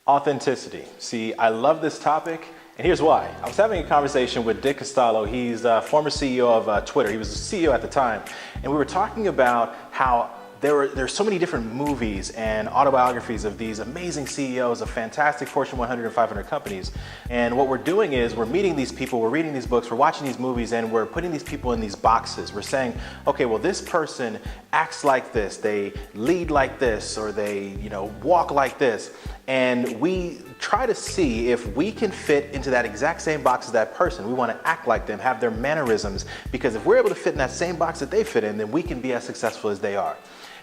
Authenticity. See, I love this topic, and here's why. I was having a conversation with Dick Costolo. He's a former CEO of Twitter. He was the CEO at the time, and we were talking about how there's so many different movies and autobiographies of these amazing CEOs of fantastic Fortune 100 and 500 companies. And what we're doing is we're meeting these people, we're reading these books, we're watching these movies, and we're putting these people in these boxes. We're saying, okay, well, this person acts like this, they lead like this, or they, walk like this. And we try to see if we can fit into that exact same box as that person. We want to act like them, have their mannerisms, because if we're able to fit in that same box that they fit in, then we can be as successful as they are.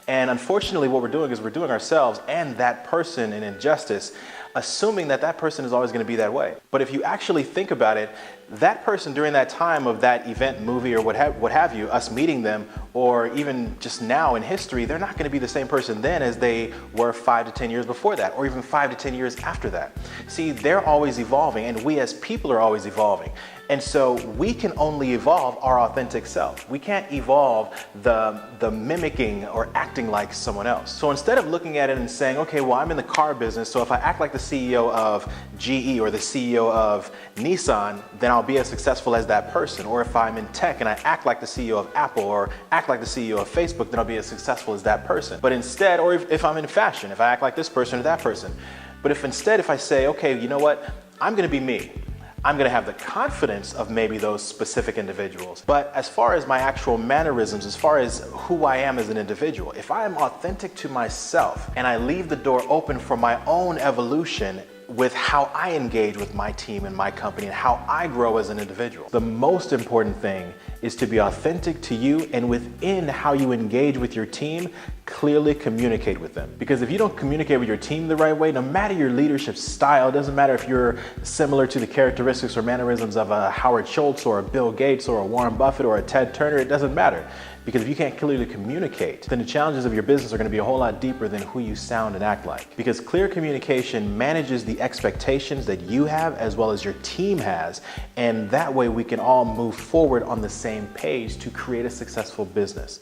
And unfortunately, what we're doing is we're doing ourselves and that person an injustice, assuming that that person is always going to be that way. But if you actually think about it, that person during that time of that event, movie, or what have you, us meeting them, or even just now in history, they're not going to be the same person then as they were 5 to 10 years before that, or even 5 to 10 years after that. See, they're always evolving, and we as people are always evolving. And so we can only evolve our authentic self. We can't evolve the mimicking or acting like someone else. So instead of looking at it and saying, okay, well, I'm in the car business, so if I act like the CEO of GE or the CEO of Nissan, then I'll be as successful as that person. Or if I'm in tech and I act like the CEO of Apple or act like the CEO of Facebook, then I'll be as successful as that person. But instead, or if I'm in fashion, if I act like this person or that person. But if I say, okay, you know what, I'm gonna be me. I'm gonna have the confidence of maybe those specific individuals. But as far as my actual mannerisms, as far as who I am as an individual, if I am authentic to myself and I leave the door open for my own evolution with how I engage with my team and my company and how I grow as an individual. The most important thing is to be authentic to you, and within how you engage with your team, clearly communicate with them. Because if you don't communicate with your team the right way, no matter your leadership style, it doesn't matter if you're similar to the characteristics or mannerisms of a Howard Schultz or a Bill Gates or a Warren Buffett or a Ted Turner, it doesn't matter. Because if you can't clearly communicate, then the challenges of your business are going to be a whole lot deeper than who you sound and act like. Because clear communication manages the expectations that you have as well as your team has, and that way we can all move forward on the same page to create a successful business.